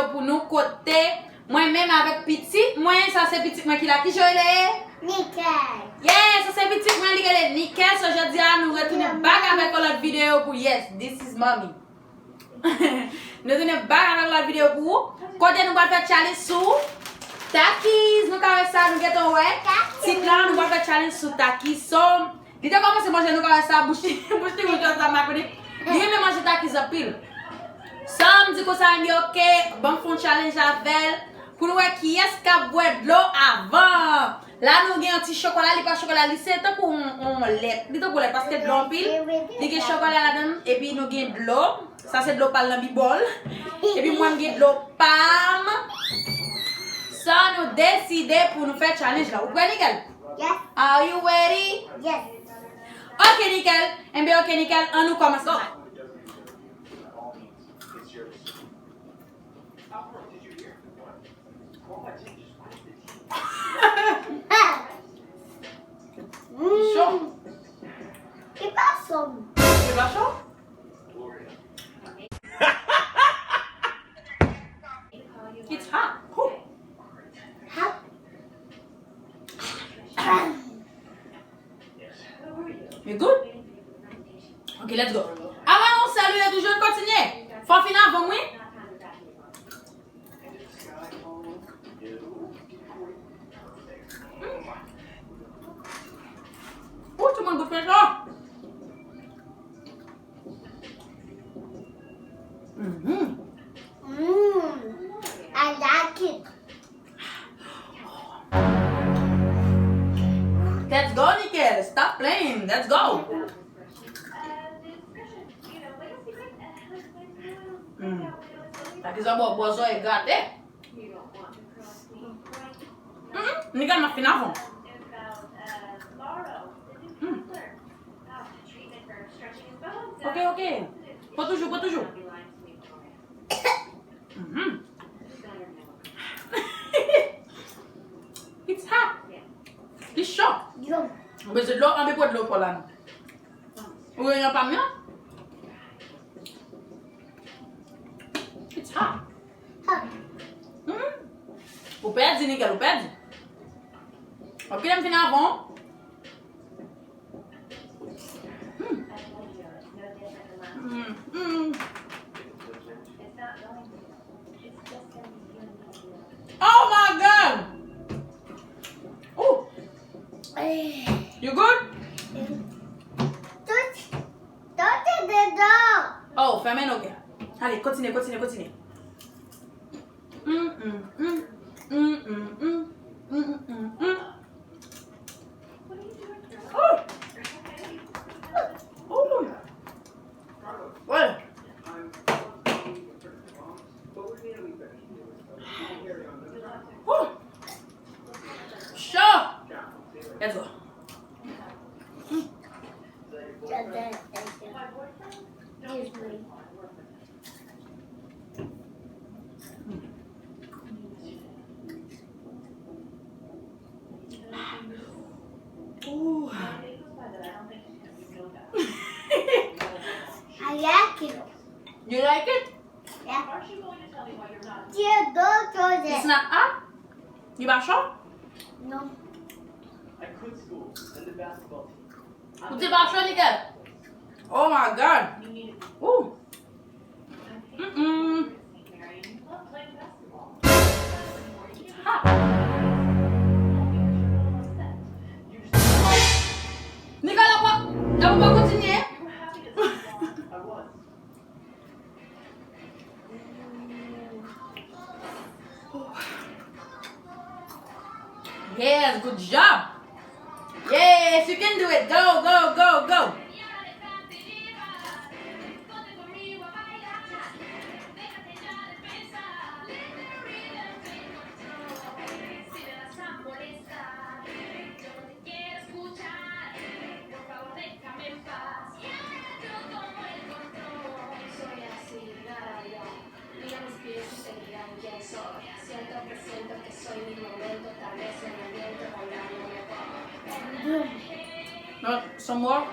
vidéo pour nous côté. Moi-même avec petit, moi ça c'est petit moi qui l'a qui joué Nickel. Yes, ça c'est petit moi qui est nickel. So je dis à nous retourner back avec l'autre vidéo pour yes, this is mommy. Nous retourner back avec l'autre vidéo pour côté nous va faire challenge sur Takis. Nous quand ça nous get ouais. Si là nous va faire challenge sur Takis. So, dites comment c'est manger nous quand ça boucher ça m'a connu. Lui même manger Takis à pile. Sam dit que ça dit OK, bon font challenge avec pour nous qui est-ce qu'a boire de l'eau avant. Là nous avons un petit chocolat, il pas chocolat, c'est tant pour on lait. Dit pour lait parce que de l'eau pile, il y a chocolat là-dedans et puis nous avons de l'eau. Ça c'est de l'eau par dans bibol. Et puis moi j'ai de l'eau palme. Ça nous décider pour nous faire challenge là. Vous ready, Nickel? Yes. Are you ready? Yes. OK, Nickel. Et bien OK, Nickel, on nous commence. Go. Chaud. C'est pas somme. C'est pas chaud? It's hot. Ooh. You good? Ok, let's go. Avant on salue toujours continuer. Faut finir avant moi. Oh, tout le monde goûte ça. I like it. Let's go, Nickel. Stop playing. Let's go. Takis a bozo e gâte. Nickel m'a fini avant. Ok, ok. Pas toujours, pas toujours. It's hot. It's chaud. Yo. Mais c'est de l'eau, on peut pas de l'eau pour là. Vous voyez pas bien? It's hot. Vous perdez, Nickel, vous perdez. Ok, on finit avant. Oh my God! Oh, you good? Tout est dedans. Oh, fermez nos gars. Allez, continuez, continuez, continuez. Oh. Oh. Ouais. Oh. Chaud. Let's go. Ooh. I like it. You like it? Yeah. Tiens, d'autres It's not hot? You pas chaud? Non. I quit school and the basketball team. Vous êtes pas chaud, Nickel? Oh my God. Ooh. Hot. Nickel, on va continuer. I was. Yes, good job. Yes, you can do it. Go, go, go, go. No, some more.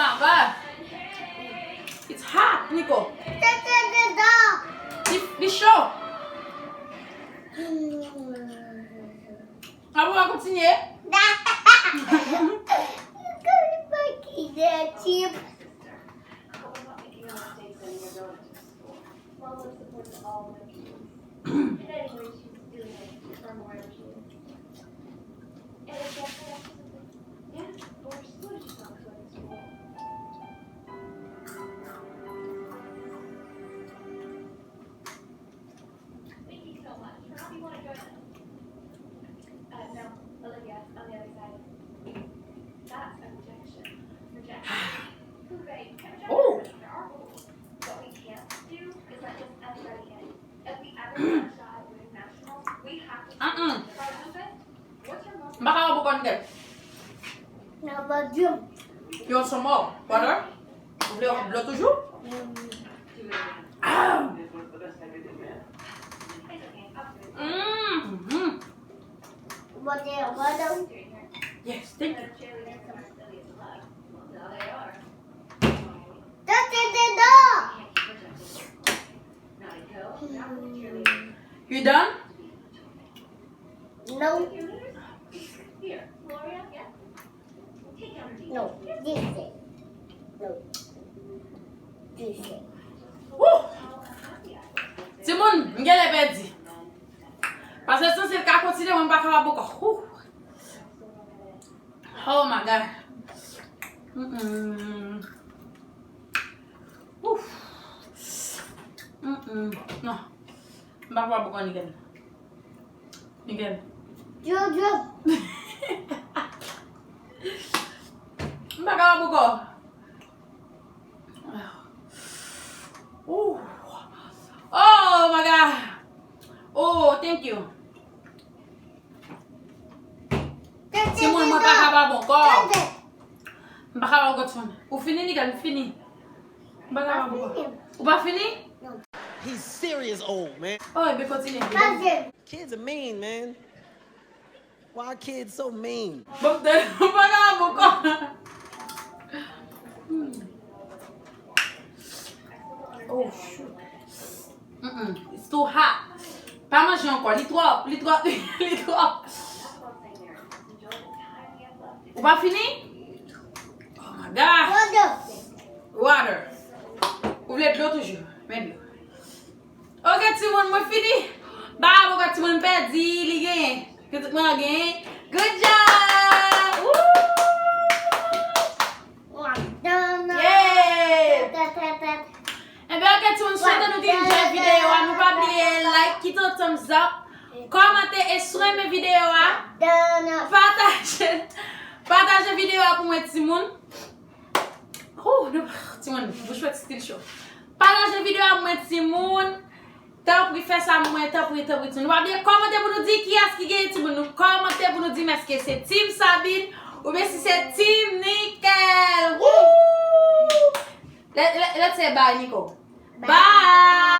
my God. It's hot, Nico. It's chaud. On va continuer. Oh. Baka mabukan ka. You want some more water? Vous voulez de l'eau toujours? Ah. Yes, thank you. You done? No. No, this is. No. This is. Woo! Simon, ngele pedi. Parce que si ka continue, on va faire beaucoup. Oh my God. Ouf. Non. On va faire beaucoup nickel. Nickel. Jojo. On va faire beaucoup. Oh my God. Oh, thank you. Simon, moi pas capable encore. Pas capable encore de Ou fini nickel, fini. Pas capable encore. Ou pas fini? He's serious old, man. Oh, il peut continuer. Kids are mean, man. Why are kids so mean? Bon, pas capable encore. Oh shoot. It's too hot. Pas manger encore, lit trop. Ou pas fini? Oh my God. Water. Vous voulez de l'eau toujours? Mets de l'eau. Ok, tout le monde, moi fini. Bah, pourquoi tout le monde perdu, les gars? Que tout le monde gagne. Good job! Woo! Yeah! Et bien, ok, tout le monde, souhaite nous dire une vidéo. Nous pas oublier like, quitter un thumbs up, commenter et sur mes vidéos. Partagez vidéo pour moi, Timon. Oh, Timon, vous faites style chaud. Partagez vidéo pour moi, Timon. Tant pour faire ça, moi, tant pour Timon. Nous va bien commenter pour nous dire qui est-ce qui gagne Timon. Nous commenter pour nous dire est-ce que c'est Team Sabine ou bien si c'est Team Nickel. Woo! Let's say bye, Nico. Bye.